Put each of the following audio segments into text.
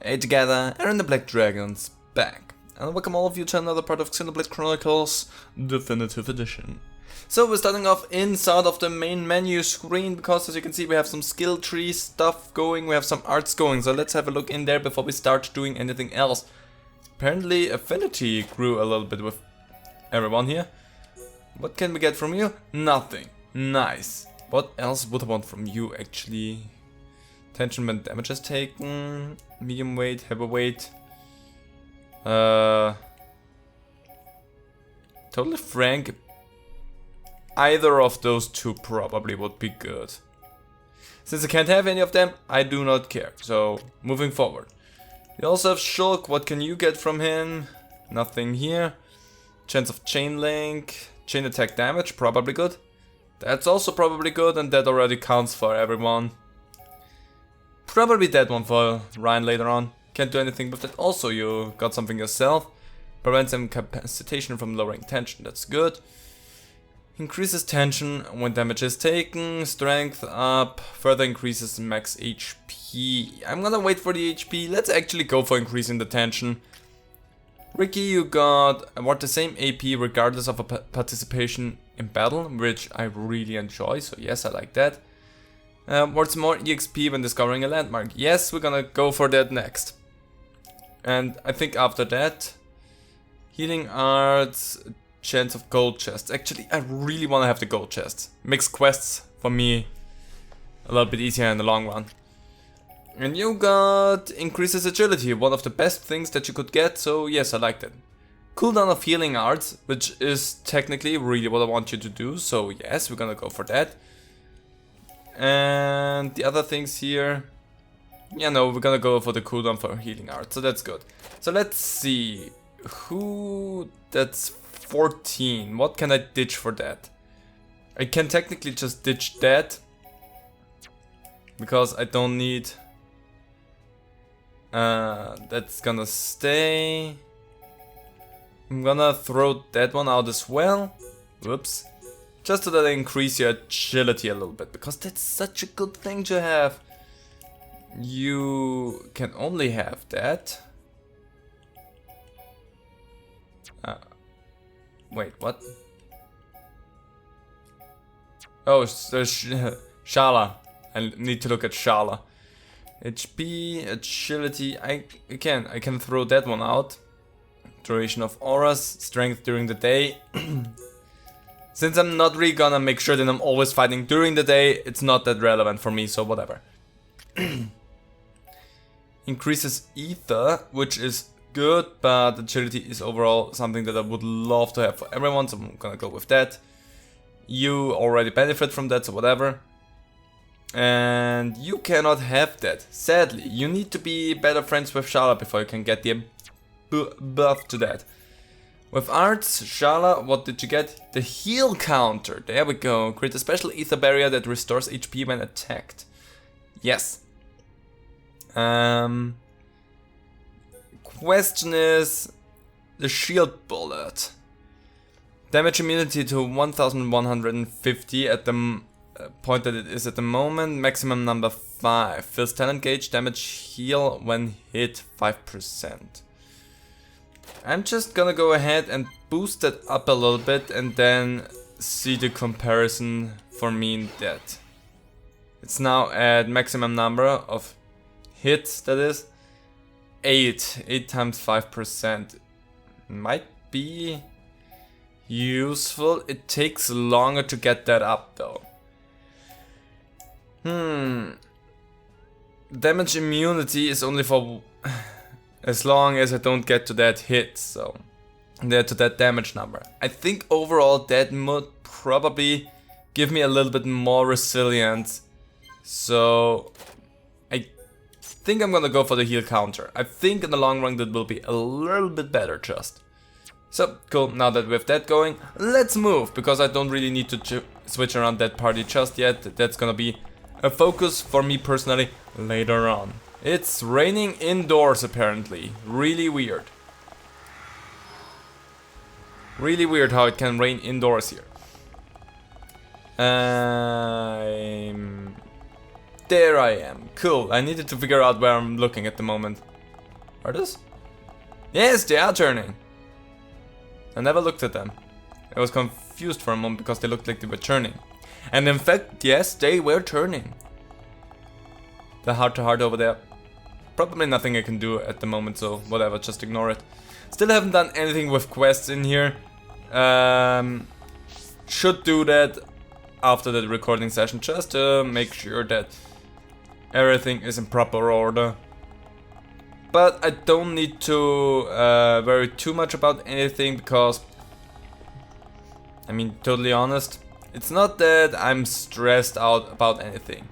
Hey together, Aaron the Black Dragon's back. And welcome all of you to another part of Xenoblade Chronicles Definitive Edition. So we're starting off inside of the main menu screen because as you can see we have some skill tree stuff going, we have some arts going. So let's have a look in there before we start doing anything else. Apparently affinity grew a little bit with everyone here. What can we get from you? Nothing. Nice. What else would I want from you actually? Tension when damage is taken, medium weight, heavyweight. Totally frank, either of those two probably would be good. Since I can't have any of them, I do not care. So, moving forward. We also have Shulk. What can you get from him? Nothing here. Chance of chain link, chain attack damage, probably good. That's also probably good, and that already counts for everyone. Probably that one for Ryan later on. Can't do anything with that. Also, you got something yourself. Prevents incapacitation from lowering tension. That's good. Increases tension when damage is taken. Strength up. Further increases max HP. I'm gonna wait for the HP. Let's actually go for increasing the tension. Ricky, you got what the same AP regardless of a participation in battle, which I really enjoy. So yes, I like that. What's more EXP when discovering a landmark? Yes, we're gonna go for that next. And I think after that, healing arts, chance of gold chests. Actually, I really wanna have the gold chests. Makes quests for me a little bit easier in the long run. And you got increases agility, one of the best things that you could get. So yes, I like that. Cooldown of healing arts, which is technically really what I want you to do. So yes, we're gonna go for that. And the other things here, yeah, no, we're gonna go for the cooldown for healing art, so that's good. So let's see, that's 14, what can I ditch for that? I can technically just ditch that, because I don't need, that's gonna stay. I'm gonna throw that one out as well, whoops. Just so that I increase your agility a little bit, because that's such a good thing to have. You can only have that. Wait, what? Oh, Shala. I need to look at Shala. HP, agility, I can throw that one out. Duration of auras, strength during the day. Since I'm not really gonna make sure that I'm always fighting during the day, it's not that relevant for me, so whatever. Increases ether, which is good, but agility is overall something that I would love to have for everyone, so I'm gonna go with that. You already benefit from that, so whatever. And you cannot have that, sadly. You need to be better friends with Shala before you can get the buff to that. With arts, Shala, what did you get? The heal counter. There we go. Create a special ether barrier that restores HP when attacked. Yes. Question is the shield bullet. Damage immunity to 1150 at the point that it is at the moment. Maximum number 5. Fills talent gauge. Damage heal when hit 5%. I'm just gonna go ahead and boost that up a little bit and then see the comparison for me in that. It's now at maximum number of hits, that is 8 times 5%. Might be useful. It takes longer to get that up though. Damage immunity is only for as long as I don't get to that hit, so to that damage number. I think overall that would probably give me a little bit more resilience. So I think I'm gonna go for the heal counter. I think in the long run that will be a little bit better just. So cool, now that we have that going, let's move, because I don't really need to switch around that party just yet. That's gonna be a focus for me personally later on. It's raining indoors apparently. Really weird. Really weird how it can rain indoors here. There I am. Cool. I needed to figure out where I'm looking at the moment. Are this? Yes, they are turning. I never looked at them. I was confused for a moment because they looked like they were turning. And in fact, yes, they were turning. The heart-to-heart over there. Probably nothing I can do at the moment, so whatever, just ignore it. Still haven't done anything with quests in here. Should do that after the recording session, just to make sure that everything is in proper order. But I don't need to worry too much about anything because, I mean, totally honest, it's not that I'm stressed out about anything.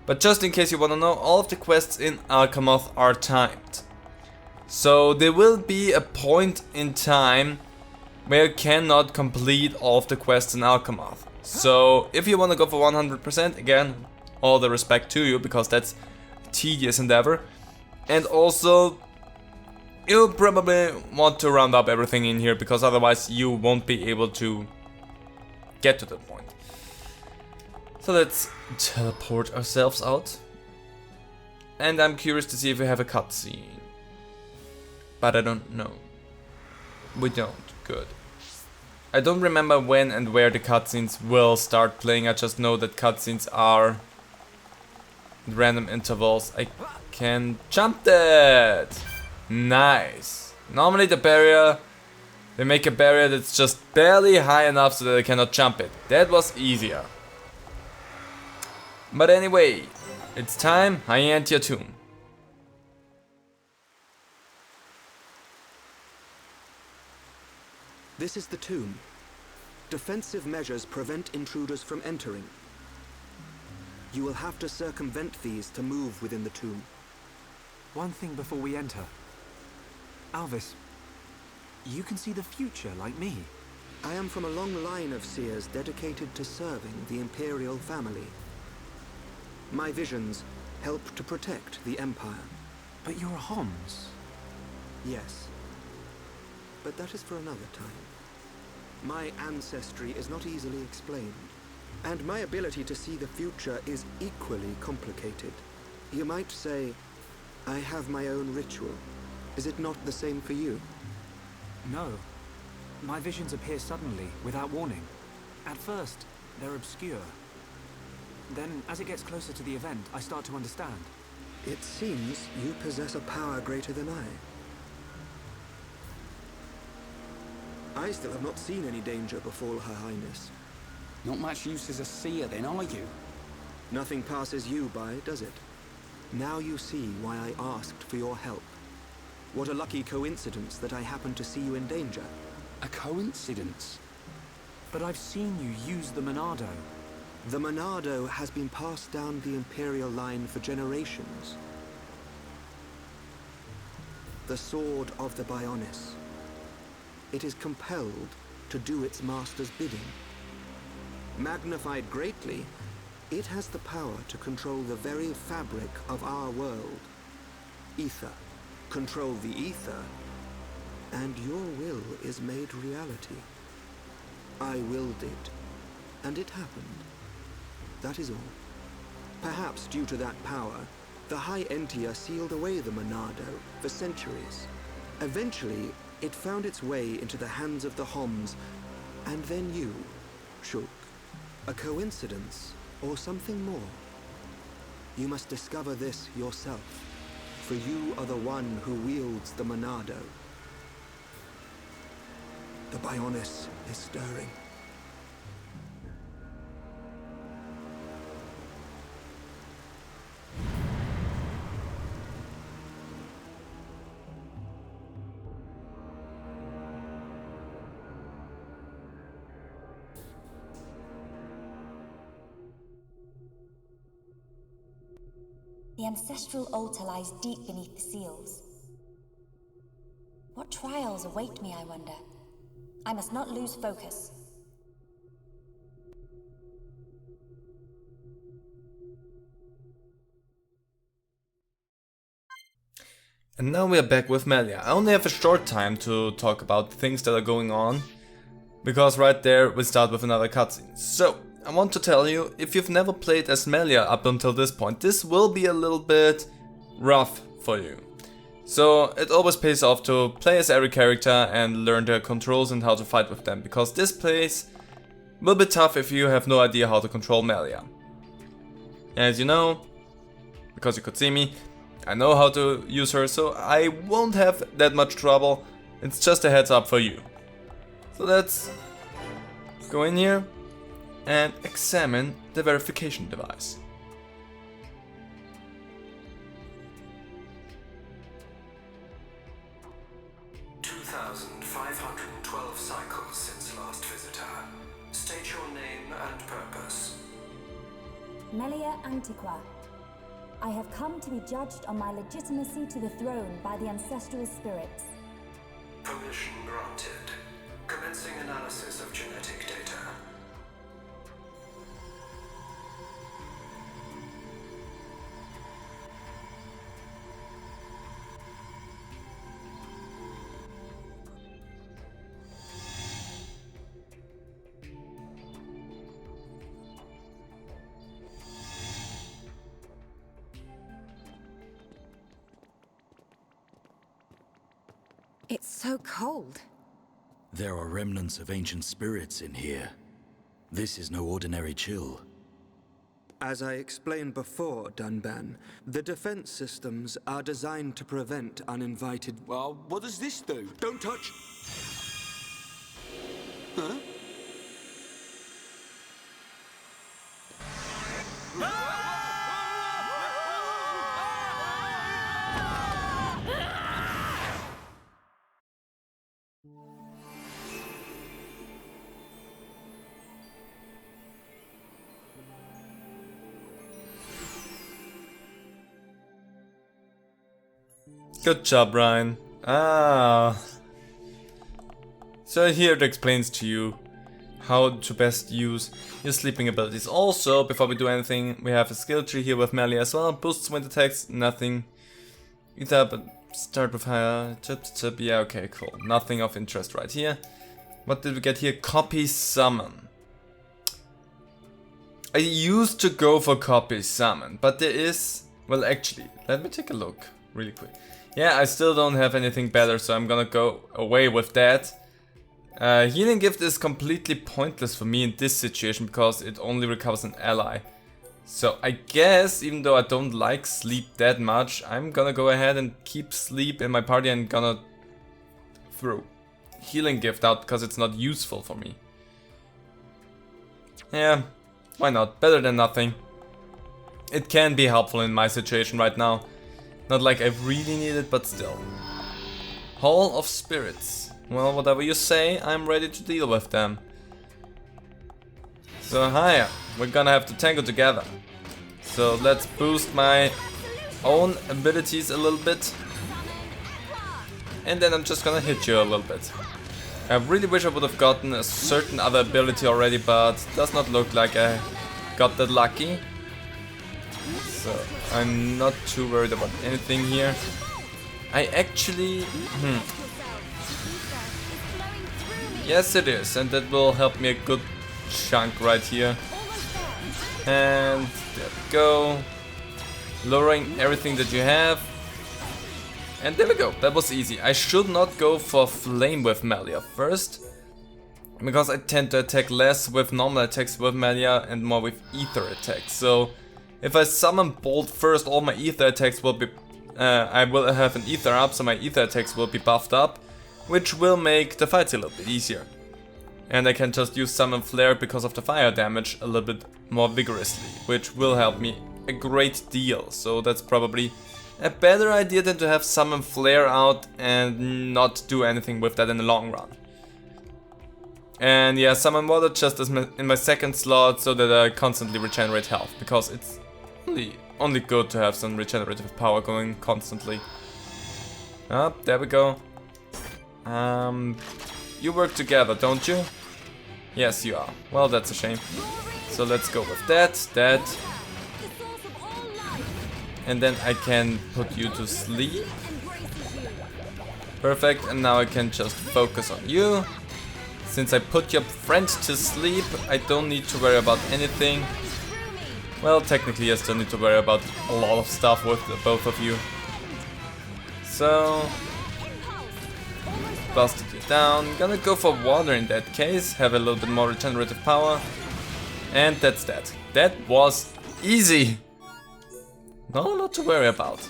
But just in case you want to know, all of the quests in Alcamoth are timed. So there will be a point in time where you cannot complete all of the quests in Alcamoth. So if you want to go for 100%, again, all the respect to you, because that's a tedious endeavor. And also, you'll probably want to round up everything in here, because otherwise you won't be able to get to that point. So let's teleport ourselves out. And I'm curious to see if we have a cutscene. But I don't know. We don't. Good. I don't remember when and where the cutscenes will start playing. I just know that cutscenes are at random intervals. I can jump that! Nice. Normally the barrier, they make a barrier that's just barely high enough so that I cannot jump it. That was easier. But anyway, it's time I enter your tomb. This is the tomb. Defensive measures prevent intruders from entering. You will have to circumvent these to move within the tomb. One thing before we enter. Alvis, you can see the future like me. I am from a long line of seers dedicated to serving the Imperial family. My visions help to protect the Empire. But you're a Homs. Yes. But that is for another time. My ancestry is not easily explained, and my ability to see the future is equally complicated. You might say, I have my own ritual. Is it not the same for you? No. My visions appear suddenly, without warning. At first, they're obscure. Then, as it gets closer to the event, I start to understand. It seems you possess a power greater than I still have not seen any danger befall Her Highness. Not much use as a seer then, are you? Nothing passes you by, does it? Now you see why I asked for your help. What a lucky coincidence that I happened to see you in danger. A coincidence? But I've seen you use the Monado. The Monado has been passed down the Imperial line for generations. The sword of the Bionis. It is compelled to do its master's bidding. Magnified greatly, it has the power to control the very fabric of our world. Ether. Control the ether, and your will is made reality. I willed it, and it happened. That is all. Perhaps due to that power, the High Entia sealed away the Monado for centuries. Eventually, it found its way into the hands of the Homs, and then you, Shulk. A coincidence, or something more? You must discover this yourself, for you are the one who wields the Monado. The Bionis is stirring. The ancestral altar lies deep beneath the seals. What trials await me, I wonder? I must not lose focus. And now we are back with Melia. I only have a short time to talk about things that are going on, because right there we start with another cutscene. So, I want to tell you, if you've never played as Melia up until this point, this will be a little bit rough for you. So it always pays off to play as every character and learn their controls and how to fight with them, because this place will be tough if you have no idea how to control Melia. As you know, because you could see me, I know how to use her, so I won't have that much trouble. It's just a heads up for you. So let's go in here and examine the verification device. cycles since last visitor. State your name and purpose. Melia Antiqua. I have come to be judged on my legitimacy to the throne by the ancestral spirits. Permission granted. Commencing analysis of genetic data. It's so cold. There are remnants of ancient spirits in here. This is no ordinary chill. As I explained before, Dunban, the defense systems are designed to prevent uninvited... Well, what does this do? Don't touch! Huh? Good job, Ryan. So here it explains to you how to best use your sleeping abilities. Also, before we do anything, we have a skill tree here with Melee as well. Boosts wind attacks, nothing. Either, but start with higher. Yeah, okay, cool. Nothing of interest right here. What did we get here? Copy summon. I used to go for copy summon, but there is... Well, actually, let me take a look really quick. Yeah, I still don't have anything better, so I'm gonna go away with that. Healing Gift is completely pointless for me in this situation because it only recovers an ally. So I guess, even though I don't like sleep that much, I'm gonna go ahead and keep sleep in my party and gonna throw Healing Gift out because it's not useful for me. Yeah, why not? Better than nothing. It can be helpful in my situation right now. Not like I really need it, but still. Hall of Spirits. Well, whatever you say, I'm ready to deal with them. So hiya, we're gonna have to tango together. So let's boost my own abilities a little bit. And then I'm just gonna hit you a little bit. I really wish I would have gotten a certain other ability already, but does not look like I got that lucky. So I'm not too worried about anything here. I actually... Yes it is, and that will help me a good chunk right here. And there we go. Lowering everything that you have. And there we go, that was easy. I should not go for Flame with Melia first, because I tend to attack less with normal attacks with Melia and more with ether attacks. So if I summon Bolt first, all my ether attacks will be... I will have an ether up, so my ether attacks will be buffed up, which will make the fights a little bit easier. And I can just use Summon Flare because of the fire damage a little bit more vigorously, which will help me a great deal. So that's probably a better idea than to have Summon Flare out and not do anything with that in the long run. And yeah, Summon Water just as in my second slot so that I constantly regenerate health, because it's only good to have some regenerative power going constantly. Ah, there we go. You work together, don't you? Yes, you are. Well, that's a shame. So let's go with that. And then I can put you to sleep. Perfect, and now I can just focus on you. Since I put your friend to sleep, I don't need to worry about anything. Well, technically I still need to worry about a lot of stuff with the both of you. so. Busted you down. Gonna go for water in that case, have a little bit more regenerative power. And that's that. That was easy. No, not to worry about.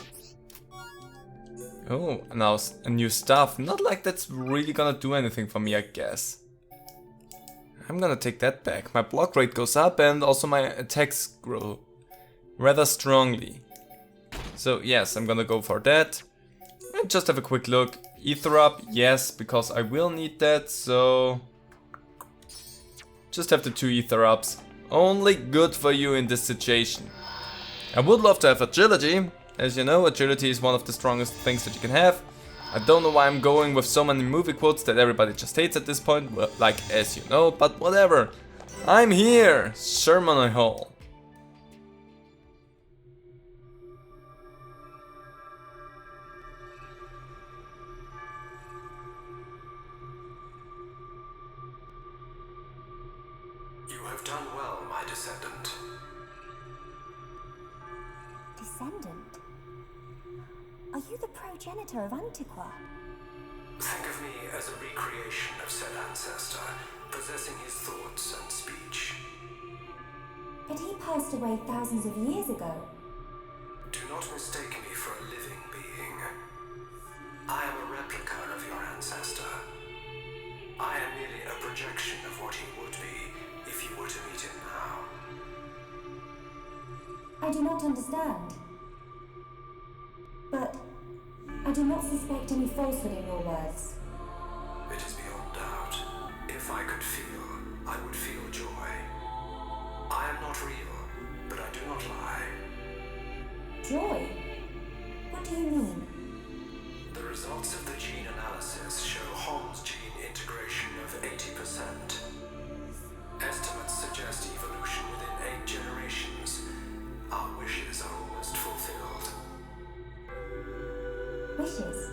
Oh, now a new stuff. Not like that's really gonna do anything for me, I guess. I'm gonna take that back. My block rate goes up and also my attacks grow rather strongly. So yes, I'm gonna go for that. And just have a quick look. Ether up, yes, because I will need that, so... Just have the 2 ether ups. Only good for you in this situation. I would love to have agility. As you know, agility is one of the strongest things that you can have. I don't know why I'm going with so many movie quotes that everybody just hates at this point, well, like as you know, but whatever. I'm here! Sermon Hall. You have done well, my descendant. Descendant? Are you the progenitor of Antiqua? Think of me as a recreation of said ancestor, possessing his thoughts and speech. But he passed away thousands of years ago. Do not mistake me for a living being. I am a replica of your ancestor. I am merely a projection of what he would be if you were to meet him now. I do not understand. But I do not suspect any falsehood in your words. It is beyond doubt. If I could feel, I would feel joy. I am not real, but I do not lie. Joy? What do you mean? The results of the gene analysis show Holmes gene integration of 80%. Estimates suggest evolution within 8 generations. Our wishes are almost fulfilled. Wishes?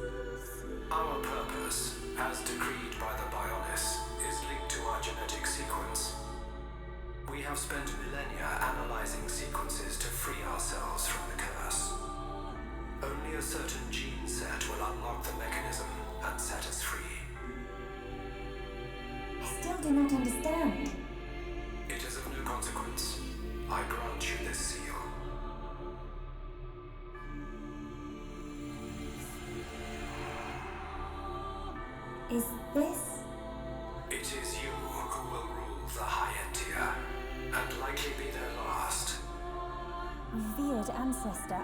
Our purpose, as decreed by the Bionis, is linked to our genetic sequence. We have spent millennia analyzing sequences to free ourselves from the curse. Only a certain gene set will unlock the mechanism and set us free. I still do not understand. It is of no consequence. I grant you this seal. Is this? It is you who will rule the Hyentia, and likely be their last. Revered ancestor,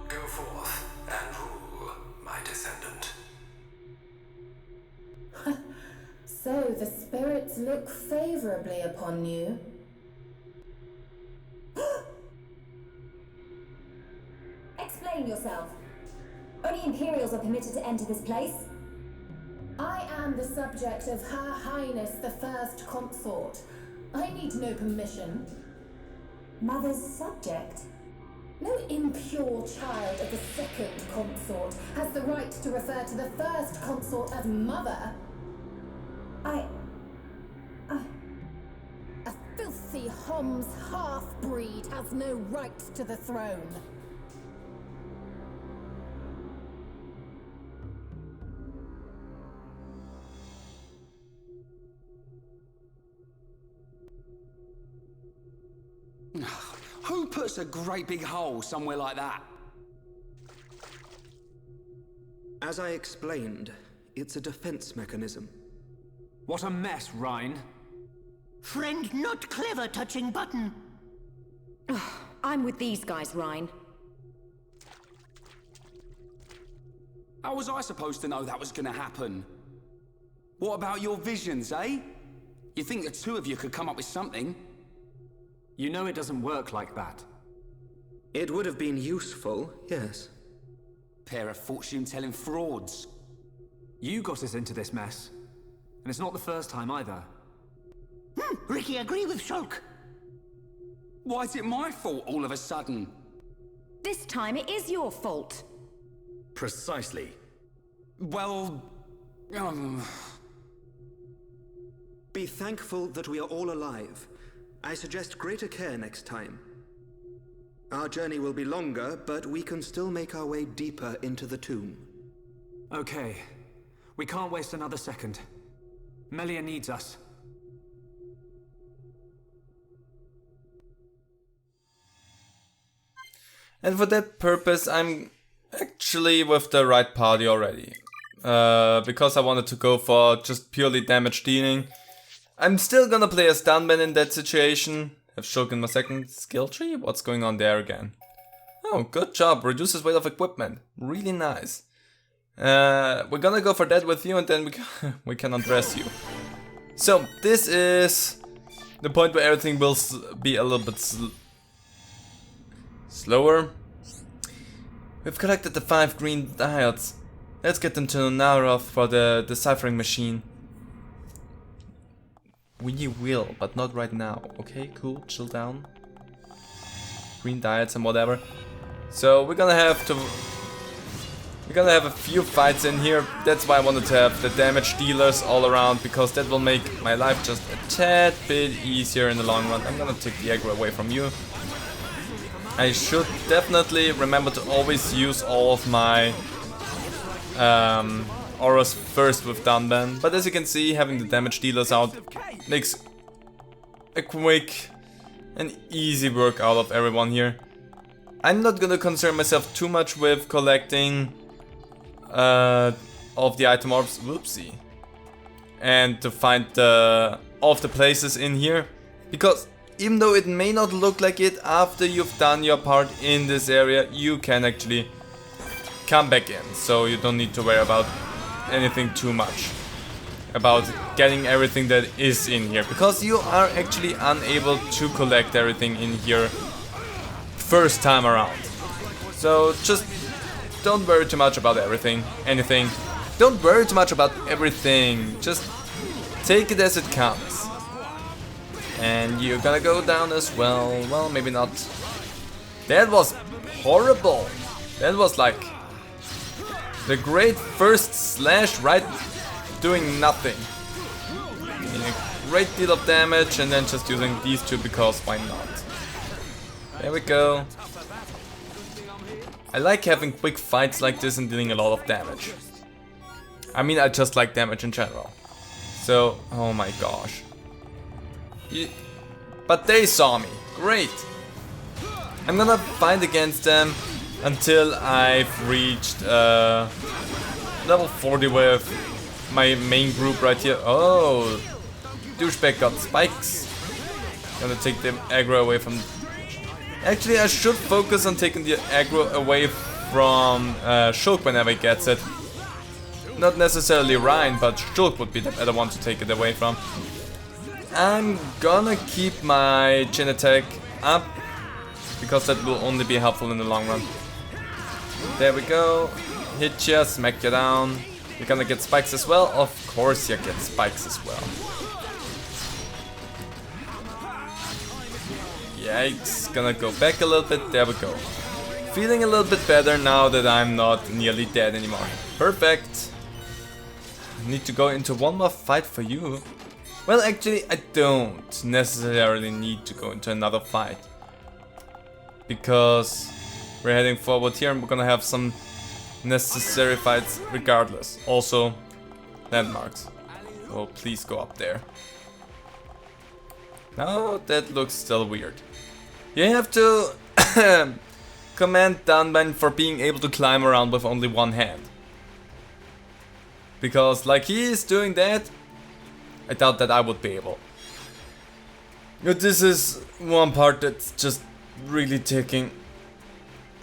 Go forth and rule, my descendant. So the spirits look favorably upon you. Explain yourself. Only Imperials are permitted to enter this place. I am the subject of Her Highness the First Consort. I need no permission. Mother's subject? No impure child of the Second Consort has the right to refer to the First Consort as Mother. A filthy Homs half-breed has no right to the throne. Who puts a great big hole somewhere like that? As I explained, it's a defense mechanism. What a mess, Rhine. Friend not clever touching button. I'm with these guys, Rhine. How was I supposed to know that was gonna happen? What about your visions, eh? You think the 2 of you could come up with something? You know it doesn't work like that. It would have been useful, yes. Pair of fortune-telling frauds. You got us into this mess. And it's not the first time either. Ricky, agree with Shulk. Why is it my fault all of a sudden? This time it is your fault. Precisely. Well... Be thankful that we are all alive. I suggest greater care next time. Our journey will be longer, but we can still make our way deeper into the tomb. Okay. We can't waste another second. Melia needs us. And for that purpose, I'm actually with the right party already. Because I wanted to go for just purely damage dealing. I'm still gonna play as Dunban in that situation. Have Shulk my second skill tree? What's going on there again? Oh, good job. Reduces weight of equipment. Really nice. We're gonna go for that with you and then we can undress you. So, this is the point where everything will be a little bit slower. We've collected the 5 green diodes. Let's get them to Naroth for the deciphering machine. We will, but not right now. Okay, cool, chill down. Green diodes and whatever. So we're gonna have a few fights in here. That's why I wanted to have the damage dealers all around, because that will make my life just a tad bit easier in the long run. I'm gonna take the aggro away from you. I should definitely remember to always use all of my auras first with Dunban. But as you can see, having the damage dealers out makes a quick and easy work out of everyone here. I'm not gonna concern myself too much with collecting of the item orbs, whoopsie, and to find all of the places in here, because even though it may not look like it, after you've done your part in this area, you can actually come back in, so you don't need to worry about anything too much about getting everything that is in here, because you are actually unable to collect everything in here first time around. So just don't worry too much about anything. Don't worry too much about everything. Just take it as it comes. And you're gonna go down as well. Well, maybe not. That was horrible. That was like the great first slash right doing nothing. A great deal of damage and then just using these two because why not? There we go. I like having quick fights like this and dealing a lot of damage. I mean, I just like damage in general. So, oh my gosh. But they saw me. Great. I'm gonna fight against them until I've reached level 40 with my main group right here. Oh, douchebag got spikes. Gonna take the aggro away from... Actually, I should focus on taking the aggro away from Shulk whenever he gets it. Not necessarily Ryan, but Shulk would be the better one to take it away from. I'm gonna keep my chin attack up, because that will only be helpful in the long run. There we go. Hit ya, smack ya down. You're gonna get spikes as well? Of course you get spikes as well. Yikes, gonna go back a little bit, there we go. Feeling a little bit better now that I'm not nearly dead anymore. Perfect. Need to go into one more fight for you. Well, actually, I don't necessarily need to go into another fight, because we're heading forward here and we're gonna have some necessary fights regardless. Also, landmarks. Oh, please go up there. No, that looks still weird. You have to commend Dunban for being able to climb around with only one hand. Because like he is doing that, I doubt that I would be able. But this is one part that's just really taking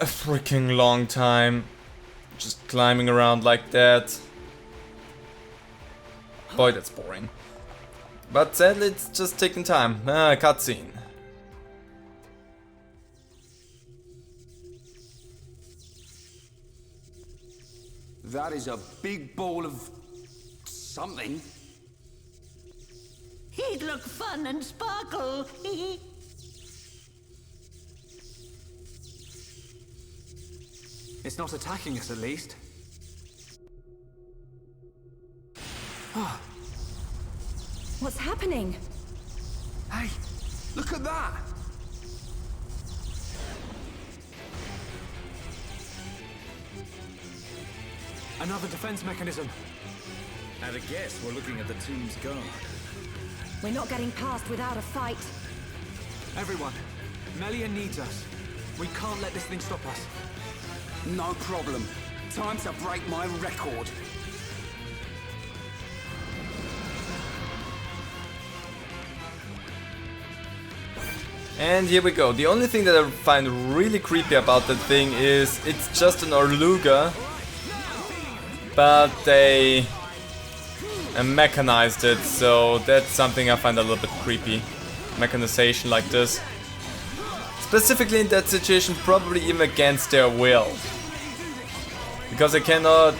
a freaking long time. Just climbing around like that. Boy, that's boring. But sadly, it's just taking time. Cutscene. That is a big ball of something. He'd look fun and sparkle. It's not attacking us, at least. What's happening? Hey, look at that! Another defense mechanism. At a guess, we're looking at the tomb's guard. We're not getting past without a fight. Everyone, Melia needs us. We can't let this thing stop us. No problem. Time to break my record. And here we go. The only thing that I find really creepy about that thing is it's just an Orluga, but they mechanized it, so that's something I find a little bit creepy. Mechanization like this. Specifically in that situation, probably even against their will. Because I cannot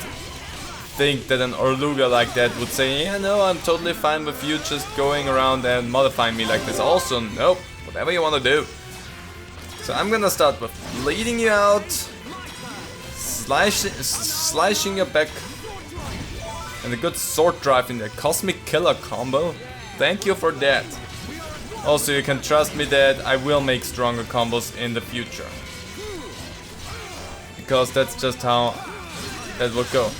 think that an Orluga like that would say, yeah, no, I'm totally fine with you just going around and modifying me like this. Also, nope, whatever you want to do. So I'm gonna start with bleeding you out, slashing your back, and a good sword drive in the Cosmic Killer combo. Thank you for that. Also, you can trust me that I will make stronger combos in the future. Because that's just how that would go.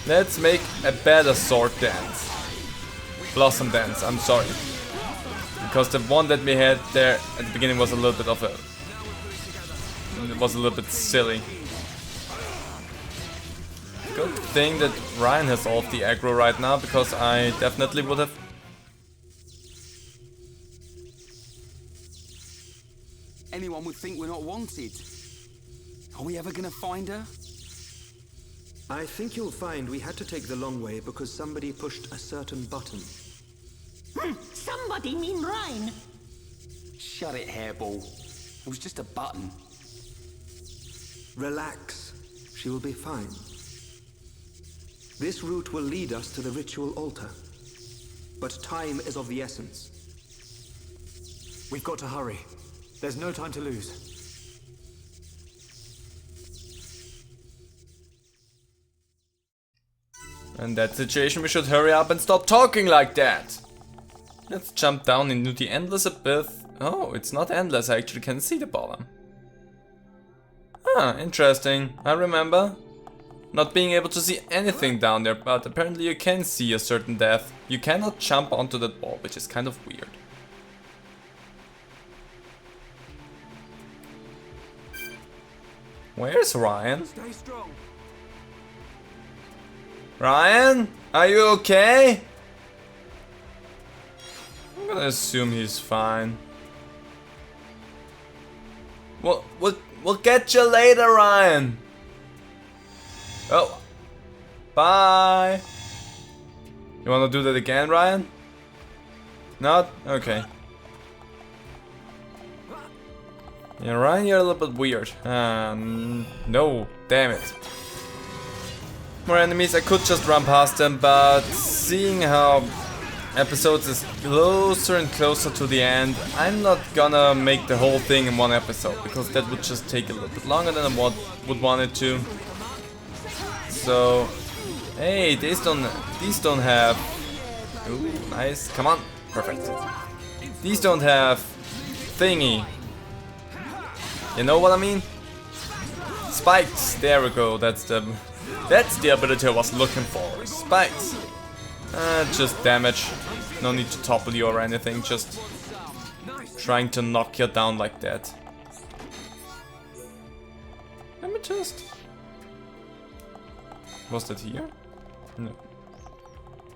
Let's make a better sword dance. Blossom dance, I'm sorry. Because the one that we had there at the beginning was a little bit of a... It was a little bit silly. Good thing that Ryan has all of the aggro right now, because I definitely would have... Anyone would think we're not wanted. Are we ever gonna find her? I think you'll find we had to take the long way because somebody pushed a certain button. Somebody mean Rhine. Shut it, hairball. It was just a button. Relax. She will be fine. This route will lead us to the ritual altar. But time is of the essence. We've got to hurry. There's no time to lose. In that situation we should hurry up and stop talking like that. Let's jump down into the endless abyss. Oh, it's not endless, I actually can see the bottom. Ah, interesting. I remember not being able to see anything down there, but apparently you can see a certain depth. You cannot jump onto that wall, which is kind of weird. Where's Ryan? Stay strong. Ryan? Are you okay? I'm gonna assume he's fine. We'll get you later, Ryan. Oh. Bye. You wanna do that again, Ryan? Not? Okay. Yeah, Ryan, you're a little bit weird. No, damn it. More enemies, I could just run past them, but seeing how episodes is closer and closer to the end, I'm not gonna make the whole thing in one episode, because that would just take a little bit longer than I would want it to. So, hey, these don't have... Ooh, nice, come on, perfect. These don't have thingy. You know what I mean? Spikes, there we go, that's the ability I was looking for. Spikes. Just damage. No need to topple you or anything, just trying to knock you down like that. Let me just... Was that here? No.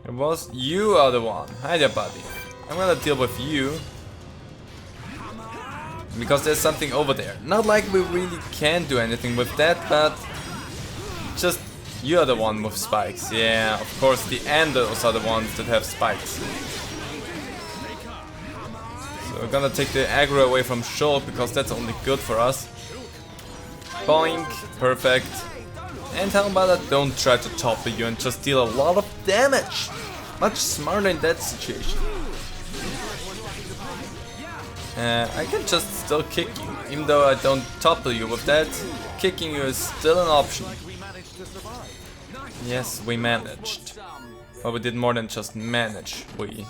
It was... You are the one. Hi there, buddy. I'm gonna deal with you. Because there's something over there. Not like we really can do anything with that, but... Just... You're the one with spikes. Yeah, of course the Endos are the ones that have spikes. So we're gonna take the aggro away from Shulk, because that's only good for us. Boink. Perfect. And how about I don't try to topple you and just deal a lot of damage. Much smarter in that situation. I can just still kick you, even though I don't topple you. With that, kicking you is still an option. Yes, we managed. But we did more than just manage. We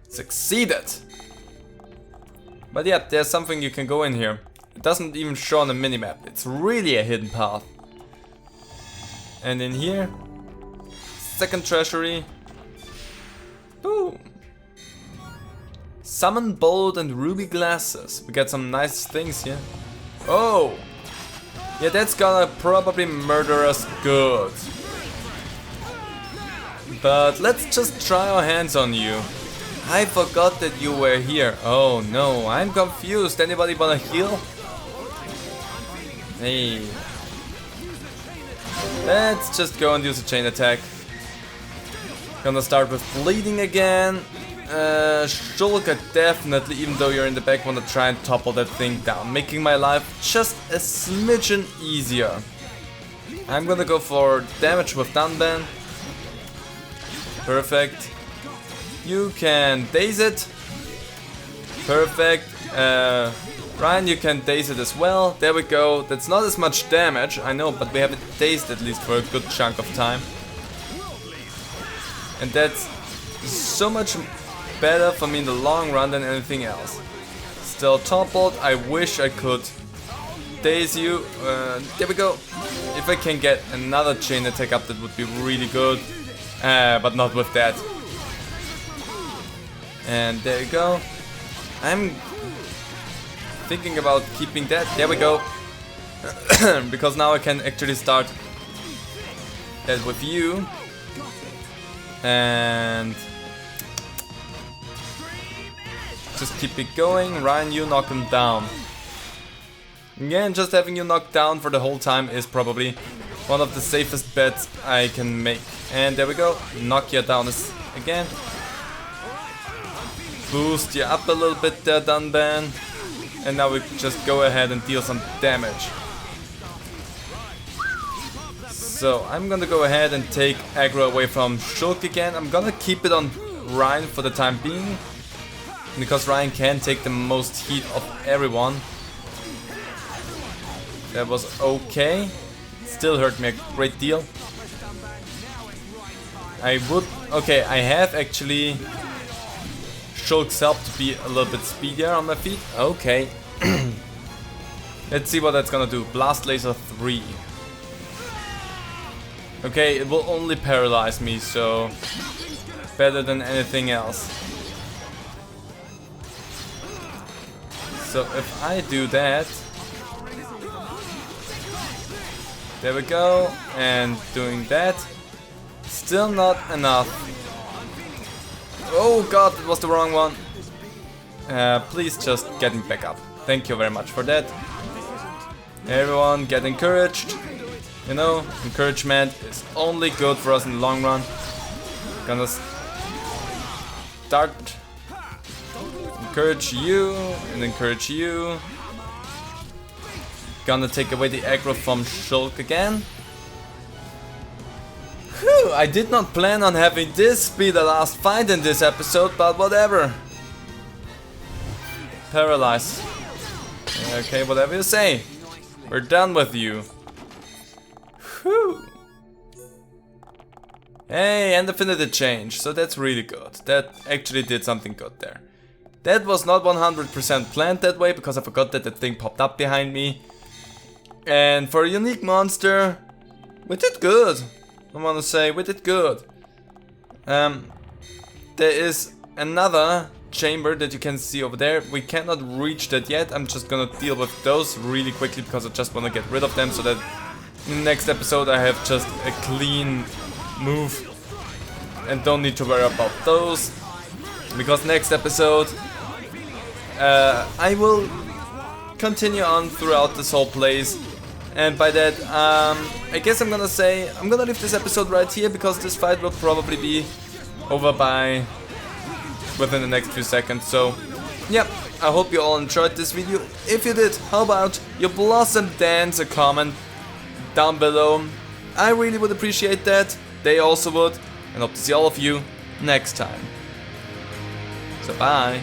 succeeded. But yeah, there's something you can go in here. It doesn't even show on the minimap. It's really a hidden path. And in here, second treasury. Boom. Summon bolt and ruby glasses. We got some nice things here. Oh! Yeah, that's gonna probably murder us good. But let's just try our hands on you. I forgot that you were here. Oh no, I'm confused. Anybody wanna heal? Hey. Let's just go and use a chain attack. Gonna start with bleeding again. Shulk, definitely, even though you're in the back, wanna try and topple that thing down, making my life just a smidgen easier. I'm gonna go for damage with Dunban. Perfect. You can daze it. Perfect. Ryan, you can daze it as well. There we go. That's not as much damage, I know, but we have it dazed at least for a good chunk of time. And that's so much better for me in the long run than anything else. Still toppled. I wish I could daze you. There we go. If I can get another chain attack up, that would be really good. But not with that. And there you go. I'm thinking about keeping that. There we go. Because now I can actually start that with you. And just keep it going. Ryan, you knock him down. Again, just having you knocked down for the whole time is probably one of the safest bets I can make. And there we go. Knock you down again. Boost you up a little bit there, Dunban. And now we just go ahead and deal some damage. So I'm gonna go ahead and take aggro away from Shulk again. I'm gonna keep it on Ryan for the time being, because Ryan can take the most heat of everyone. That was okay. Still hurt me a great deal. Okay, I have actually Shulk's help to be a little bit speedier on my feet. Okay. Let's see what that's gonna do. Blast Laser 3. Okay, it will only paralyze me, so better than anything else. So if I do that, there we go, and doing that, still not enough. Oh god, it was the wrong one. Please just get me back up. Thank you very much for that. Everyone get encouraged. You know, encouragement is only good for us in the long run. Gonna start. Encourage you and encourage you. Gonna take away the aggro from Shulk again. Whew, I did not plan on having this be the last fight in this episode, but whatever. Paralyze. Okay, whatever you say. We're done with you. Whew. Hey, and affinity change, so that's really good. That actually did something good there. That was not 100% planned that way, because I forgot that thing popped up behind me. And for a unique monster, we did good. I want to say, we did good. There is another chamber that you can see over there. We cannot reach that yet. I'm just gonna deal with those really quickly, because I just want to get rid of them, so that in the next episode I have just a clean move and don't need to worry about those. Because next episode I will continue on throughout this whole place. And by that, I guess I'm gonna say, I'm gonna leave this episode right here, because this fight will probably be over within the next few seconds. So, yeah, I hope you all enjoyed this video. If you did, how about you blossom dance a comment down below? I really would appreciate that. They also would. And hope to see all of you next time. So, bye.